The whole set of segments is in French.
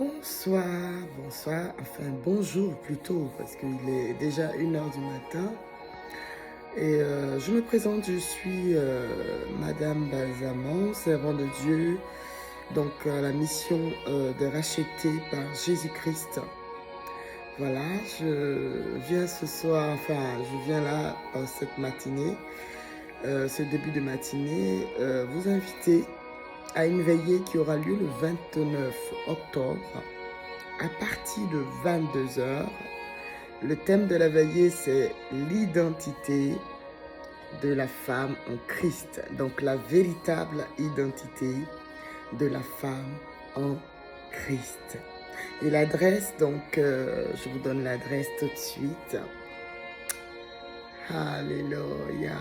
Bonsoir, bonsoir, enfin bonjour plutôt, parce qu'il est déjà 1 heure du matin. Et je me présente, je suis Madame Balsamon, servant de Dieu, donc la mission de racheter par Jésus-Christ. Voilà, je viens ce soir, enfin je viens là par cette matinée, ce début de matinée, vous inviter à une veillée qui aura lieu le 29 octobre à partir de 22 heures. Le thème de la veillée, c'est l'identité de la femme en Christ. Donc la véritable identité de la femme en Christ. Et l'adresse, donc je vous donne l'adresse tout de suite. Alléluia.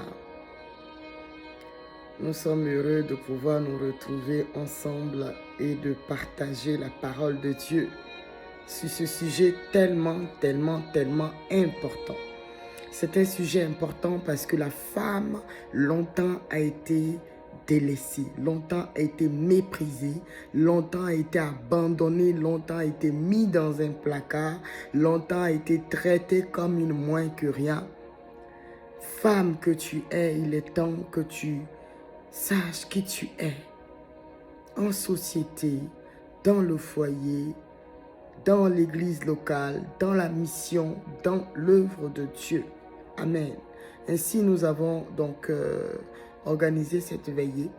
Nous sommes heureux de pouvoir nous retrouver ensemble et de partager la parole de Dieu sur ce sujet tellement important. C'est un sujet important parce que la femme, longtemps, a été délaissée, longtemps a été méprisée, longtemps a été abandonnée, longtemps a été mise dans un placard, longtemps a été traitée comme une moins que rien. Femme que tu es, il est temps que tu saches qui tu es en société, dans le foyer, dans l'église locale, dans la mission, dans l'œuvre de Dieu. Amen. Ainsi, nous avons donc organisé cette veillée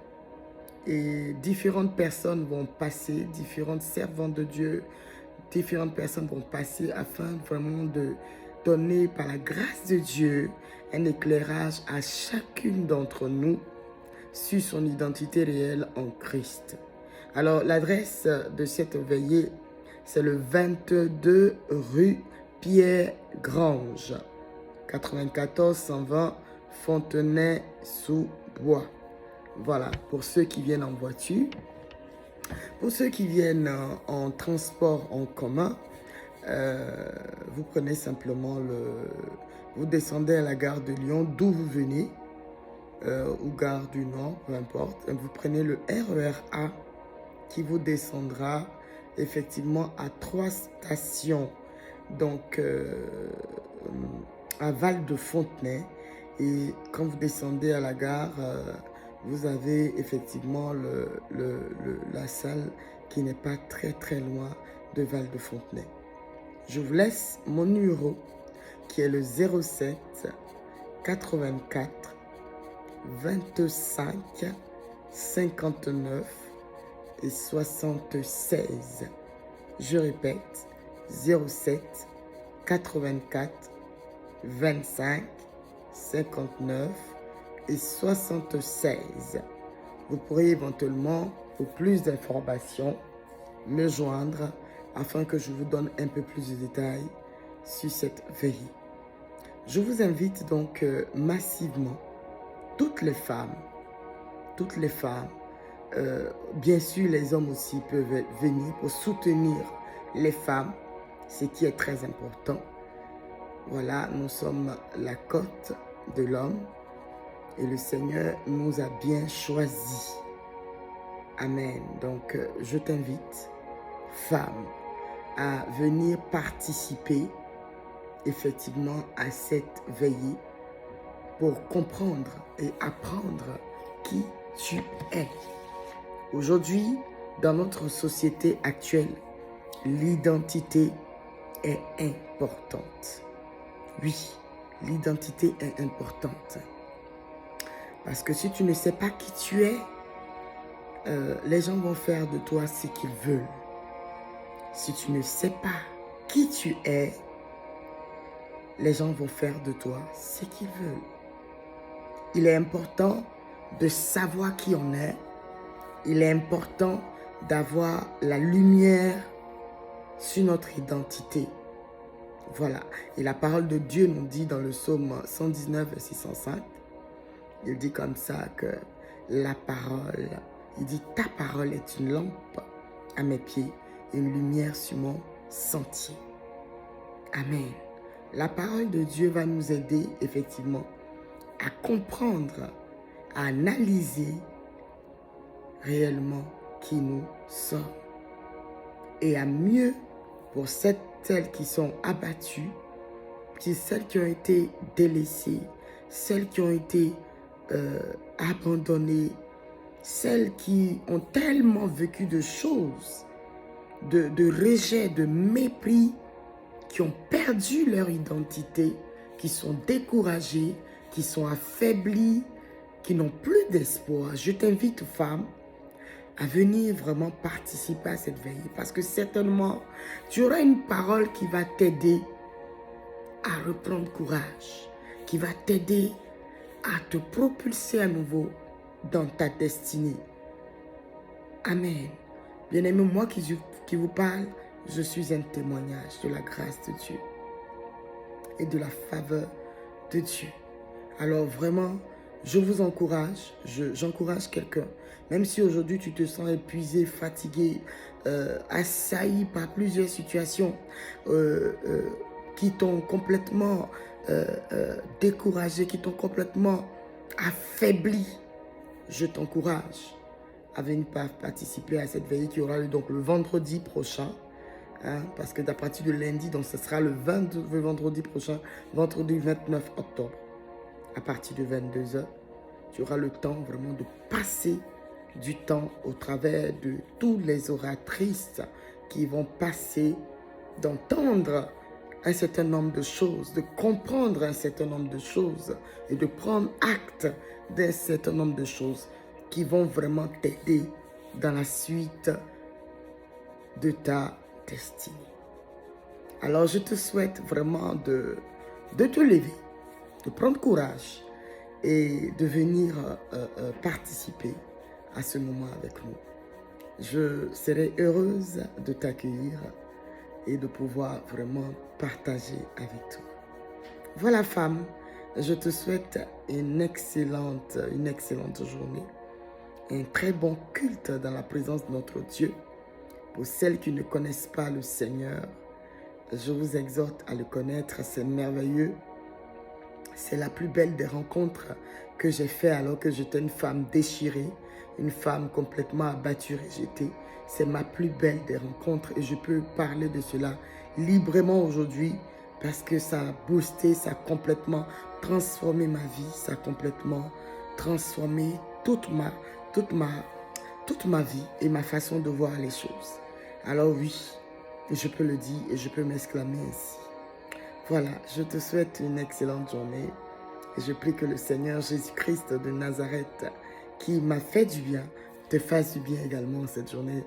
et différentes personnes vont passer, différentes servantes de Dieu, différentes personnes vont passer afin vraiment de donner par la grâce de Dieu un éclairage à chacune d'entre nous sur son identité réelle en Christ. Alors, l'adresse de cette veillée, c'est le 22 rue Pierre-Grange, 94 120 Fontenay-sous-Bois. Voilà, pour ceux qui viennent en voiture. Pour ceux qui viennent en transport en commun, vous prenez simplement vous descendez à la gare de Lyon, d'où vous venez, ou gare du Nord, peu importe. Vous prenez le RER A qui vous descendra effectivement à 3 stations, donc à Val-de-Fontenay. Et quand vous descendez à la gare, vous avez effectivement la salle qui n'est pas très loin de Val-de-Fontenay. Je vous laisse mon numéro qui est le 07 84 25 59 et 76. Je répète, 07 84 25 59 et 76. Vous pourrez éventuellement, pour plus d'informations, me joindre afin que je vous donne un peu plus de détails sur cette veillée. Je vous invite donc massivement, toutes les femmes, bien sûr les hommes aussi peuvent venir pour soutenir les femmes, ce qui est très important. Voilà, nous sommes la côte de l'homme et le Seigneur nous a bien choisis. Amen. Donc, je t'invite, femme, à venir participer effectivement à cette veillée pour comprendre et apprendre qui tu es. Aujourd'hui, dans notre société actuelle, l'identité est importante. Oui, l'identité est importante. Parce que si tu ne sais pas qui tu es, les gens vont faire de toi ce qu'ils veulent. Si tu ne sais pas qui tu es, les gens vont faire de toi ce qu'ils veulent. Il est important de savoir qui on est. Il est important d'avoir la lumière sur notre identité. Voilà. Et la parole de Dieu nous dit dans le psaume 119, verset 105, il dit comme ça que la parole, il dit ta parole est une lampe à mes pieds et une lumière sur mon sentier. Amen. La parole de Dieu va nous aider effectivement à comprendre, à analyser réellement qui nous sommes. et à mieux pour celles qui sont abattues, celles qui ont été délaissées, celles qui ont été abandonnées, celles qui ont tellement vécu de choses, de rejet, de mépris, qui ont perdu leur identité, qui sont découragées, qui sont affaiblies, qui n'ont plus d'espoir. Je t'invite, femme, à venir vraiment participer à cette veille. Parce que certainement, tu auras une parole qui va t'aider à reprendre courage, qui va t'aider à te propulser à nouveau dans ta destinée. Amen. Bien-aimé, moi qui vous parle, je suis un témoignage de la grâce de Dieu et de la faveur de Dieu. Alors vraiment, je vous encourage, j'encourage quelqu'un, même si aujourd'hui tu te sens épuisé, fatigué, assailli par plusieurs situations qui t'ont complètement découragé, qui t'ont complètement affaibli, je t'encourage à venir participer à cette veillée qui aura lieu donc le vendredi prochain. Parce que d'à partir de lundi, donc ce sera le vendredi prochain, vendredi 29 octobre, à partir de 22 h, tu auras le temps vraiment de passer du temps au travers de toutes les oratrices qui vont passer, d'entendre un certain nombre de choses, de comprendre un certain nombre de choses et de prendre acte d'un certain nombre de choses qui vont vraiment t'aider dans la suite de ta destinée. Alors je te souhaite vraiment de te lever, de prendre courage et de venir participer à ce moment avec nous. Je serai heureuse de t'accueillir et de pouvoir vraiment partager avec toi. Voilà, femme, je te souhaite une excellente journée, un très bon culte dans la présence de notre Dieu. Pour celles qui ne connaissent pas le Seigneur, je vous exhorte à le connaître, c'est merveilleux. C'est la plus belle des rencontres que j'ai faites alors que j'étais une femme déchirée, une femme complètement abattue, rejetée. C'est ma plus belle des rencontres et je peux parler de cela librement aujourd'hui parce que ça a boosté, ça a complètement transformé ma vie, ça a complètement transformé toute ma vie et ma façon de voir les choses. Alors oui, je peux le dire et je peux m'exclamer ainsi. Voilà, je te souhaite une excellente journée et je prie que le Seigneur Jésus-Christ de Nazareth, qui m'a fait du bien, te fasse du bien également cette journée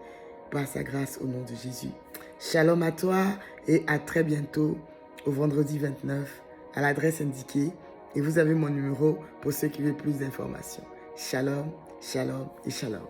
par sa grâce au nom de Jésus. Shalom à toi et à très bientôt au vendredi 29 à l'adresse indiquée et vous avez mon numéro pour ceux qui veulent plus d'informations. Shalom, shalom et shalom.